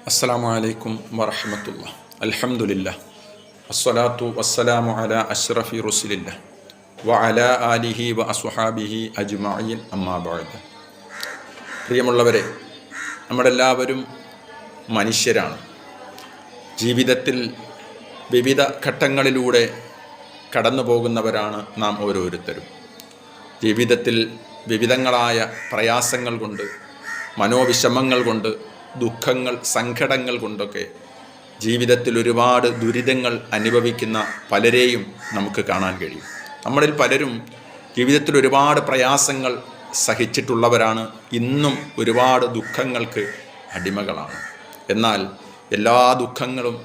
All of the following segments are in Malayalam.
അസ്സലാമു അലൈക്കും വറഹ്മത്തുള്ളാഹി. അൽഹംദുലില്ലാഹ് വസ്സലാത്തു വസ്സലാമു അലാ അഷ്റഫി റസൂലില്ലാഹ് വഅലാ ആലിഹി വ അസ്ഹാബിഹി അജ്മഈൻ അമ്മാ ബഅദ്. പ്രിയമുള്ളവരെ, നമ്മളെല്ലാവരും മനുഷ്യരാണ്. ജീവിതത്തിൽ വിവിധ ഘട്ടങ്ങളിലൂടെ കടന്നു പോകുന്നവരാണ് നാം ഓരോരുത്തരും. ജീവിതത്തിൽ വിവിധങ്ങളായ പ്രയാസങ്ങൾ കൊണ്ട്, മനോവിഷമങ്ങൾ കൊണ്ട്, ദുഃഖങ്ങൾ, സങ്കടങ്ങൾ കൊണ്ടൊക്കെ ജീവിതത്തിൽ ഒരുപാട് ദുരിതങ്ങൾ അനുഭവിക്കുന്ന പലരെയും നമുക്ക് കാണാൻ കഴിയും. നമ്മളിൽ പലരും ജീവിതത്തിൽ ഒരുപാട് പ്രയാസങ്ങൾ സഹിച്ചിട്ടുള്ളവരാണ്. ഇന്നും ഒരുപാട് ദുഃഖങ്ങൾക്ക് അടിമകളാണ്. എന്നാൽ എല്ലാ ദുഃഖങ്ങളും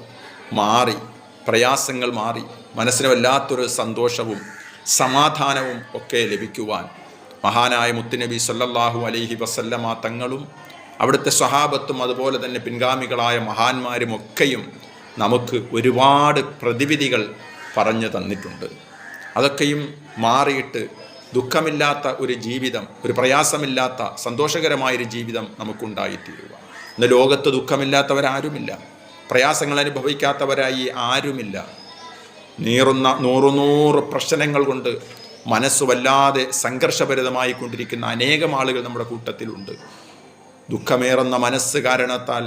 മാറി, പ്രയാസങ്ങൾ മാറി, മനസ്സിന് വല്ലാത്തൊരു സന്തോഷവും സമാധാനവും ഒക്കെ ലഭിക്കുവാൻ മഹാനായ മുത്തുനബി സല്ലല്ലാഹു അലൈഹി വസല്ലമ തങ്ങളും അവിടുത്തെ സ്വഹാബത്തും അതുപോലെ തന്നെ പിൻഗാമികളായ മഹാന്മാരും ഒക്കെയും നമുക്ക് ഒരുപാട് പ്രതിവിധികൾ പറഞ്ഞു തന്നിട്ടുണ്ട്. അതൊക്കെയും മാറിയിട്ട് ദുഃഖമില്ലാത്ത ഒരു ജീവിതം, ഒരു പ്രയാസമില്ലാത്ത സന്തോഷകരമായൊരു ജീവിതം നമുക്കുണ്ടായിത്തീരുക. ഇന്ന് ലോകത്ത് ദുഃഖമില്ലാത്തവരാരുമില്ല, പ്രയാസങ്ങൾ അനുഭവിക്കാത്തവരായി ആരുമില്ല. നീറുന്ന നൂറ് പ്രശ്നങ്ങൾ കൊണ്ട് മനസ്സ് വല്ലാതെ സംഘർഷഭരിതമായി കൊണ്ടിരിക്കുന്ന അനേകം ആളുകൾ നമ്മുടെ കൂട്ടത്തിലുണ്ട്. ദുഃഖമേറുന്ന മനസ്സ് കാരണത്താൽ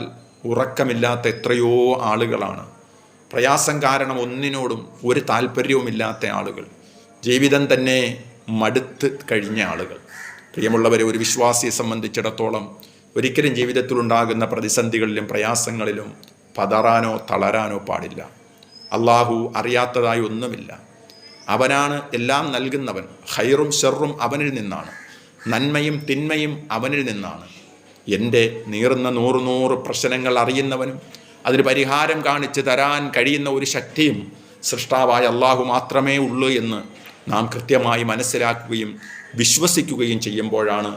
ഉറക്കമില്ലാത്ത എത്രയോ ആളുകളാണ്. പ്രയാസം കാരണം ഒന്നിനോടും ഒരു താല്പര്യവുമില്ലാത്ത ആളുകൾ, ജീവിതം തന്നെ മടുത്ത് കഴിഞ്ഞ ആളുകൾ. പ്രിയമുള്ളവരെ, ഒരു വിശ്വാസിയെ സംബന്ധിച്ചിടത്തോളം ഒരിക്കലും ജീവിതത്തിലുണ്ടാകുന്ന പ്രതിസന്ധികളിലും പ്രയാസങ്ങളിലും പതറാനോ തളരാനോ പാടില്ല. അള്ളാഹു അറിയാത്തതായി ഒന്നുമില്ല. അവനാണ് എല്ലാം നൽകുന്നവൻ. ഖൈറും ഷർറും അവനിൽ നിന്നാണ്, നന്മയും തിന്മയും അവനിൽ നിന്നാണ്. എൻ്റെ നീറുന്ന നൂറ് പ്രശ്നങ്ങൾ അറിയുന്നവനും അതിന് പരിഹാരം കാണിച്ച് തരാൻ കഴിയുന്ന ഒരു ശക്തിയും സൃഷ്ടാവായ അള്ളാഹു മാത്രമേ ഉള്ളൂ എന്ന് നാം കൃത്യമായി മനസ്സിലാക്കുകയും വിശ്വസിക്കുകയും ചെയ്യുമ്പോഴാണ്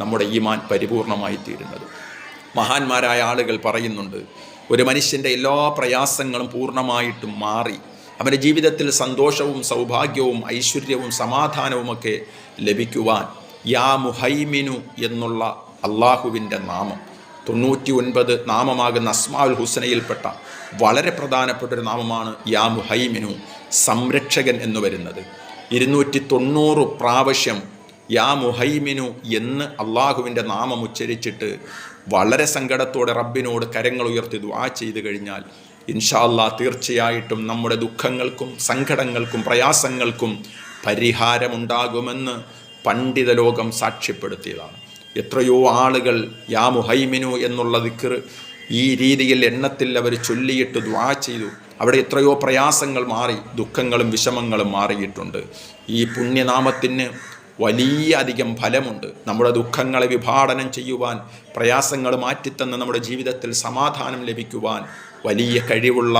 നമ്മുടെ ഈമാൻ പരിപൂർണമായി തീരുന്നത്. മഹാന്മാരായ ആളുകൾ പറയുന്നുണ്ട്, ഒരു മനുഷ്യൻ്റെ എല്ലാ പ്രയാസങ്ങളും പൂർണ്ണമായിട്ടും മാറി അവൻ്റെ ജീവിതത്തിൽ സന്തോഷവും സൗഭാഗ്യവും ഐശ്വര്യവും സമാധാനവുമൊക്കെ ലഭിക്കുവാൻ യാ മുഹൈമിനു എന്നുള്ള അള്ളാഹുവിൻ്റെ നാമം, 99 നാമമാകുന്ന അസ്മാഉൽ ഹുസ്നയിൽപ്പെട്ട വളരെ പ്രധാനപ്പെട്ടൊരു നാമമാണ് യാ മുഹൈമിനു, സംരക്ഷകൻ എന്ന് വരുന്നത്. 290 പ്രാവശ്യം യാ മുഹൈമിനു എന്ന് അള്ളാഹുവിൻ്റെ നാമം ഉച്ചരിച്ചിട്ട് വളരെ സങ്കടത്തോടെ റബ്ബിനോട് കരങ്ങൾ ഉയർത്തി ദുആ ചെയ്തു കഴിഞ്ഞാൽ ഇൻഷാ അല്ലാഹ് തീർച്ചയായിട്ടും നമ്മുടെ ദുഃഖങ്ങൾക്കും സങ്കടങ്ങൾക്കും പ്രയാസങ്ങൾക്കും പരിഹാരമുണ്ടാകുമെന്ന് പണ്ഡിത ലോകം സാക്ഷ്യപ്പെടുത്തിയതാണ്. എത്രയോ ആളുകൾ യാ മുഹൈമിനു എന്നുള്ള ദിക്ർ ഈ രീതിയിൽ എണ്ണത്തിൽ അവർ ചൊല്ലിയിട്ട് ദുആ ചെയ്തു. അവിടെ എത്രയോ പ്രയാസങ്ങൾ മാറി, ദുഃഖങ്ങളും വിഷമങ്ങളും മാറിയിട്ടുണ്ട്. ഈ പുണ്യനാമത്തിന് വലിയ അധികം ഫലമുണ്ട്. നമ്മുടെ ദുഃഖങ്ങളെ വിഭാടനം ചെയ്യുവാൻ, പ്രയാസങ്ങൾ മാറ്റിത്തന്ന് നമ്മുടെ ജീവിതത്തിൽ സമാധാനം ലഭിക്കുവാൻ വലിയ കഴിവുള്ള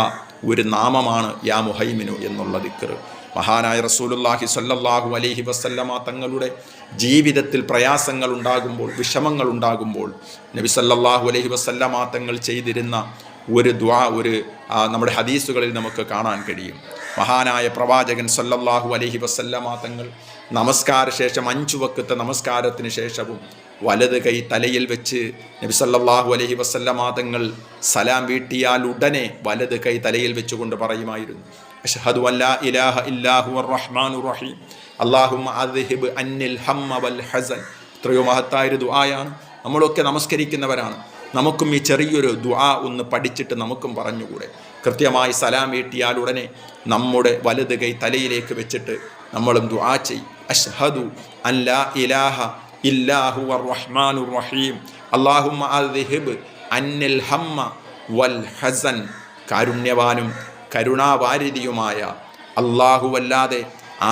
ഒരു നാമമാണ് യാ മുഹൈമിനു എന്നുള്ള ദിക്ർ. മഹാനായ റസൂലുള്ളാഹി സ്വല്ലല്ലാഹു അലൈഹി വസല്ലമ തങ്ങളുടെ ജീവിതത്തിൽ പ്രയാസങ്ങൾ ഉണ്ടാകുമ്പോൾ, വിഷമങ്ങൾ ഉണ്ടാകുമ്പോൾ നബി സല്ലല്ലാഹു അലൈഹി വസല്ലമ തങ്ങൾ ചെയ്തിരുന്ന ഒരു ദുആ നമ്മുടെ ഹദീസുകളിൽ നമുക്ക് കാണാൻ കഴിയും. മഹാനായ പ്രവാചകൻ സല്ലല്ലാഹു അലൈഹി വസല്ലമ തങ്ങൾ നമസ്കാര ശേഷം 5 വക്തത്തെ നമസ്കാരത്തിന് ശേഷവും വലത് കൈ തലയിൽ വെച്ച് നബി സല്ലല്ലാഹു അലൈഹി വസല്ലമ തങ്ങൾ സലാം വീട്ടിയാൽ ഉടനെ വലത് കൈ തലയിൽ വെച്ചുകൊണ്ട് പറയുമായിരുന്നു, അഷ്ഹദു അല്ലാ ഇലാഹ ഇല്ലാ ഹുവർ റഹ്മാനുർ റഹീം അല്ലാഹുമ്മ അദ്ഹിബ് അന്നിൽ ഹമ്മ വൽ ഹസൻ. എത്രയോ മഹത്തായൊരു ദുആയാണ്. നമ്മളൊക്കെ നമസ്കരിക്കുന്നവരാണ്. നമുക്കും ഈ ചെറിയൊരു ദുആ ഒന്ന് പഠിച്ചിട്ട് നമുക്കും പറഞ്ഞുകൂടെ? കൃത്യമായി സലാം വീട്ടിയാൽ ഉടനെ നമ്മുടെ വലത് കൈ തലയിലേക്ക് വെച്ചിട്ട് നമ്മളും ദുആ ചെയ്യും. അഷ്ഹദു അല്ലാ ഇലാഹ ഇല്ലാ ഹുവർ റഹ്മാനുർ റഹീം അല്ലാഹുമ്മ അദ്ഹിബ് അന്നിൽ ഹമ്മ വൽ ഹസൻ. കാരുണ്യവാനും കരുണാവാരിധിയുമായ അല്ലാഹുവല്ലാതെ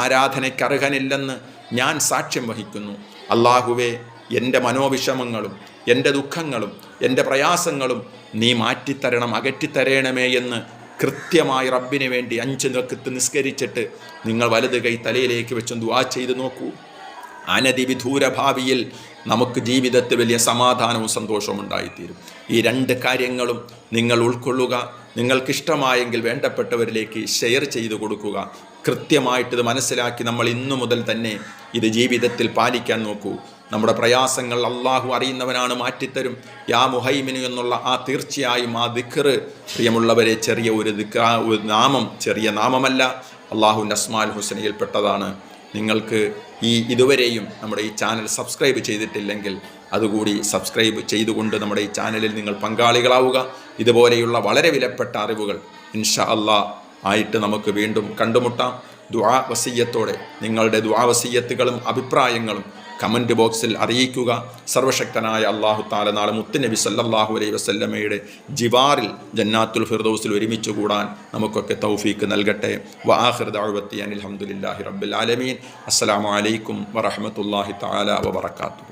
ആരാധനയ്ക്കർഹനില്ലെന്ന് ഞാൻ സാക്ഷ്യം വഹിക്കുന്നു. അല്ലാഹുവേ, എൻ്റെ മനോവിഷമങ്ങളും എൻ്റെ ദുഃഖങ്ങളും എൻ്റെ പ്രയാസങ്ങളും നീ മാറ്റിത്തരണം, അകറ്റിത്തരണമേ എന്ന് കൃത്യമായി റബ്ബിന് വേണ്ടി 5 വക്ത് നിസ്കരിച്ചിട്ട് നിങ്ങൾ വലത് കൈ തലയിലേക്ക് വെച്ചും ദുആ ചെയ്ത് നോക്കൂ. അനധിവിദൂര ഭാവിയിൽ നമുക്ക് ജീവിതത്തിൽ വലിയ സമാധാനവും സന്തോഷവും ഉണ്ടായിത്തീരും. ഈ 2 കാര്യങ്ങളും നിങ്ങൾ ഉൾക്കൊള്ളുക. നിങ്ങൾക്കിഷ്ടമായെങ്കിൽ വേണ്ടപ്പെട്ടവരിലേക്ക് ഷെയർ ചെയ്തു കൊടുക്കുക. കൃത്യമായിട്ടിത് മനസ്സിലാക്കി നമ്മൾ ഇന്നു മുതൽ തന്നെ ഇത് ജീവിതത്തിൽ പാലിക്കാൻ നോക്കൂ. നമ്മുടെ പ്രയാസങ്ങൾ അള്ളാഹു അറിയുന്നവനാണ്, മാറ്റിത്തരും. യാ മുഹൈമിനു എന്നുള്ള ആ തീർച്ചയായും ആ ദിക്ർ പ്രിയമുള്ളവരെ ചെറിയ ഒരു നാമം, ചെറിയ നാമമല്ല, അള്ളാഹുവിൻ്റെ അസ്മാൽ ഹുസ്നയിൽപ്പെട്ടതാണ്. നിങ്ങൾക്ക് ഇതുവരെയും നമ്മുടെ ഈ ചാനൽ സബ്സ്ക്രൈബ് ചെയ്തിട്ടില്ലെങ്കിൽ അതുകൂടി സബ്സ്ക്രൈബ് ചെയ്തുകൊണ്ട് നമ്മുടെ ഈ ചാനലിൽ നിങ്ങൾ പങ്കാളികളാവുക. ഇതുപോലെയുള്ള വളരെ വിലപ്പെട്ട അറിവുകൾ ഇൻഷാ അല്ലാഹ് ആയിട്ട് നമുക്ക് വീണ്ടും കണ്ടുമുട്ടാം. ദുആ വസിയ്യത്തോടെ നിങ്ങളുടെ ദുആ വസിയ്യത്തുകളും അഭിപ്രായങ്ങളും കമൻറ്റ് ബോക്സിൽ അറിയിക്കുക. സർവശക്തനായ അല്ലാഹു തആല നാളെ മുത്തുനബി സല്ലല്ലാഹു അലൈഹി വസല്ലമയുടെ ജിവാറിൽ ജന്നാത്തുൽ ഫിർദൗസിൽ ഒരുമിച്ച് കൂടാൻ നമുക്കൊക്കെ തൗഫീക്ക് നൽകട്ടെ. വആഖിറു ദഅവതി അനിൽ ഹംദുലില്ലാഹി റബ്ബിൽ ആലമീൻ. അസ്സലാമു അലൈക്കും വറഹ്മത്തുള്ളാഹി തആല വബറകാതുഹു.